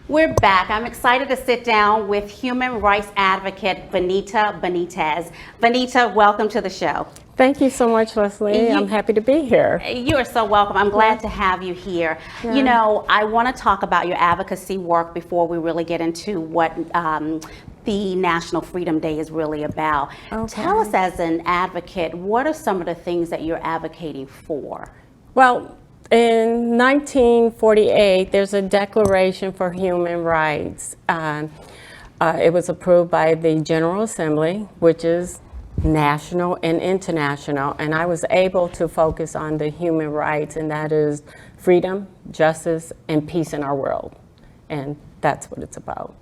We're back. I'm excited to sit down with human rights advocate Venita Benitez. Venita, welcome to the show. Thank you so much, Leslie. I'm happy to be here. You are so welcome. I'm glad to have you here. Yeah. You know, I want to talk about your advocacy work before we really get into what the National Freedom Day is really about. Okay. Tell us, as an advocate, what are some of the things that you're advocating for? Well, in 1948, there's a Declaration for Human Rights. It was approved by the General Assembly, which is national and international, and I was able to focus on the human rights, and that is freedom, justice, and peace in our world. And that's what it's about.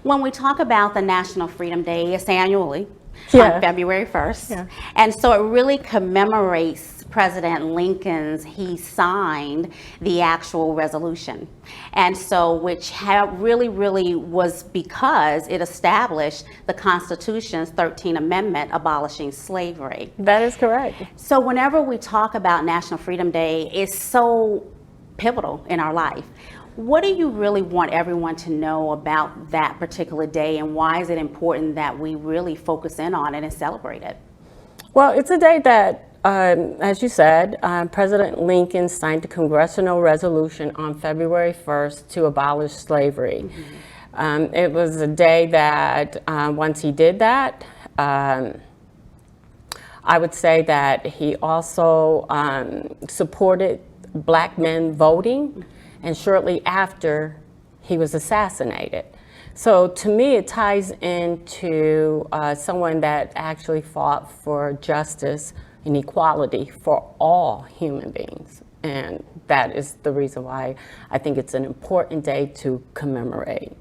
When we talk about the National Freedom Day, it's annually on February 1st. Yeah. And so it really commemorates President Lincoln's, he signed the actual resolution. And so, which really was because it established the Constitution's 13th Amendment abolishing slavery. That is correct. So whenever we talk about National Freedom Day, it's so pivotal in our life. What do you really want everyone to know about that particular day, and why is it important that we really focus in on it and celebrate it? Well, it's a day that, as you said, President Lincoln signed the congressional resolution on February 1st to abolish slavery. Mm-hmm. It was a day that once he did that, I would say that he also supported black men voting, and shortly after he was assassinated. So to me, it ties into someone that actually fought for justice and equality for all human beings. And that is the reason why I think it's an important day to commemorate.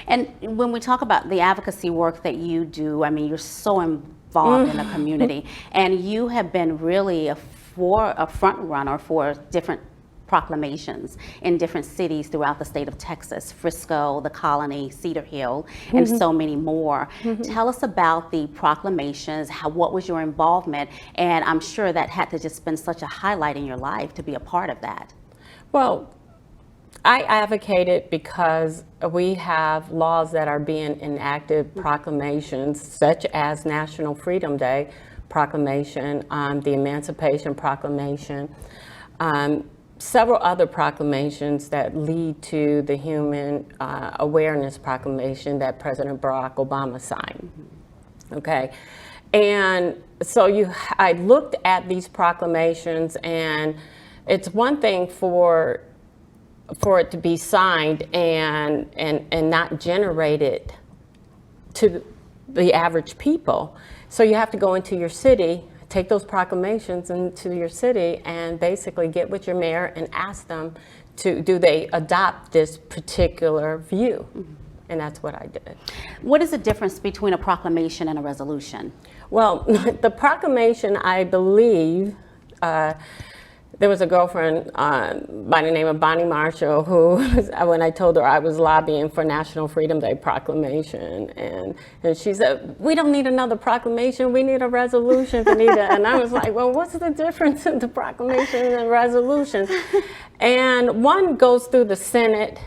And when we talk about the advocacy work that you do, I mean, you're so involved in the community, and you have been really a front runner for different proclamations in different cities throughout the state of Texas, Frisco, the Colony, Cedar Hill, and so many more. Tell us about the proclamations, what was your involvement, and I'm sure that had to just been such a highlight in your life to be a part of that. Well, I advocate it because we have laws that are being enacted, proclamations such as National Freedom Day proclamation, the Emancipation Proclamation, several other proclamations that lead to the Human Awareness Proclamation that President Barack Obama signed. Okay, and so I looked at these proclamations, and it's one thing for it to be signed and not generated to the average people. So you have to go into your city, take those proclamations into your city, and basically get with your mayor and ask them do they adopt this particular view? And that's what I did. What is the difference between a proclamation and a resolution? Well, the proclamation, I believe, there was a girlfriend by the name of Bonnie Marshall who, when I told her I was lobbying for National Freedom Day proclamation, and she said, "We don't need another proclamation, we need a resolution, Venita." And I was like, well, what's the difference in the proclamation and the resolution? And one goes through the Senate,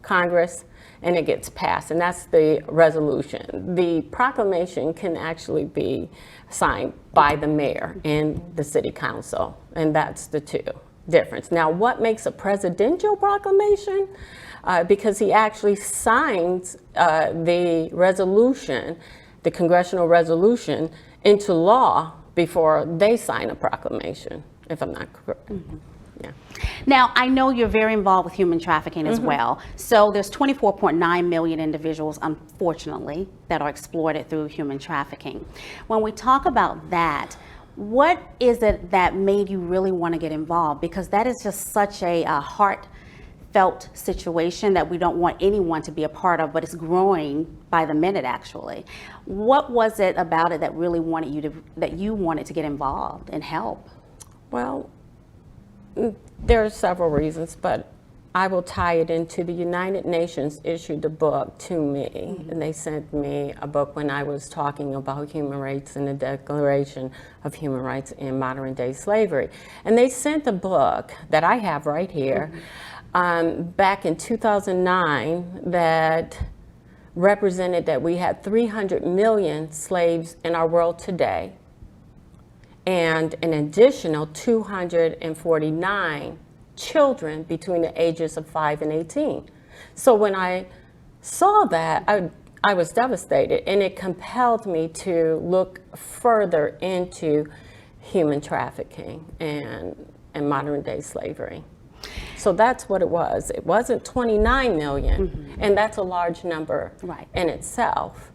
Congress, and it gets passed, and that's the resolution. The proclamation can actually be signed by the mayor and the city council, and that's the two difference. Now, what makes a presidential proclamation? Because he actually signs the resolution, the congressional resolution, into law before they sign a proclamation, if I'm not correct. Yeah. Now, I know you're very involved with human trafficking as well. So there's 24.9 million individuals, unfortunately, that are exploited through human trafficking. When we talk about that, what is it that made you really want to get involved? Because that is just such a heartfelt situation that we don't want anyone to be a part of, but it's growing by the minute, actually. What was it about it that really that you wanted to get involved and help? Well, there are several reasons, but I will tie it into the United Nations issued a book to me, and they sent me a book when I was talking about human rights and the Declaration of Human Rights in Modern Day Slavery. And they sent a book that I have right here back in 2009 that represented that we had 300 million slaves in our world today, and an additional 249 children between the ages of 5 and 18. So when I saw that, I was devastated, and it compelled me to look further into human trafficking and modern day slavery. So that's what it was. It wasn't 29 million, and that's a large number in itself.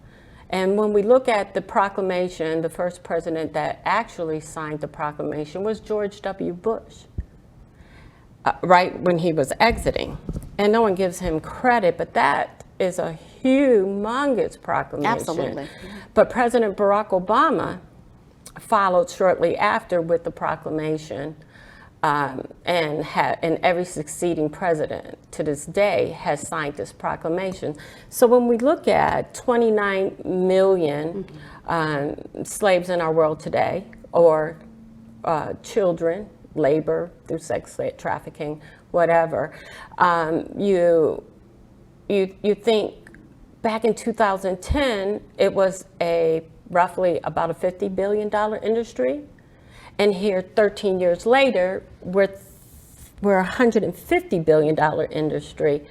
And when we look at the proclamation, the first president that actually signed the proclamation was George W. Bush, right when he was exiting. And no one gives him credit, but that is a humongous proclamation. Absolutely. But President Barack Obama followed shortly after with the proclamation, and every succeeding president to this day has signed this proclamation. So when we look at 29 million slaves in our world today, or children, labor through sex trafficking, whatever, you think back in 2010 it was roughly about a $50 billion industry. And here, 13 years later, we're a $150 billion industry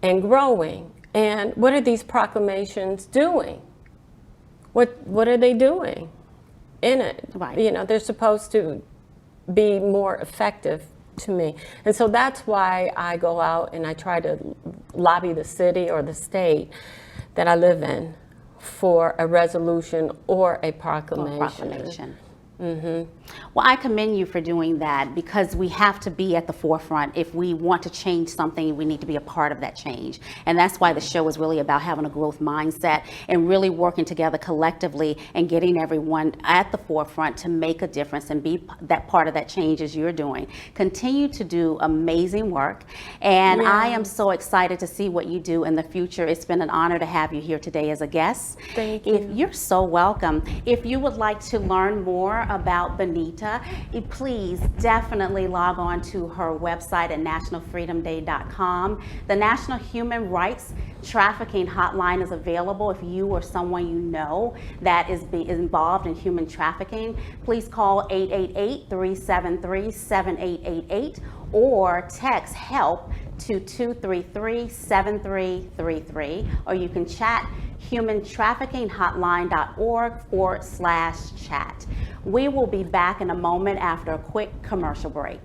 and growing. And what are these proclamations doing? What are they doing in it? Right. You know, they're supposed to be more effective to me. And so that's why I go out and I try to lobby the city or the state that I live in for a resolution or a proclamation. Well, I commend you for doing that, because we have to be at the forefront. If we want to change something, we need to be a part of that change. And that's why the show is really about having a growth mindset and really working together collectively and getting everyone at the forefront to make a difference and be that part of that change as you're doing. Continue to do amazing work. And I am so excited to see what you do in the future. It's been an honor to have you here today as a guest. Thank you. You're so welcome. If you would like to learn more about Venita, please definitely log on to her website at nationalfreedomday.com. The National Human Rights Trafficking Hotline is available if you or someone you know that is involved in human trafficking. Please call 888-373-7888 or text HELP to 233-7333, or you can chat humantraffickinghotline.org/chat. We will be back in a moment after a quick commercial break.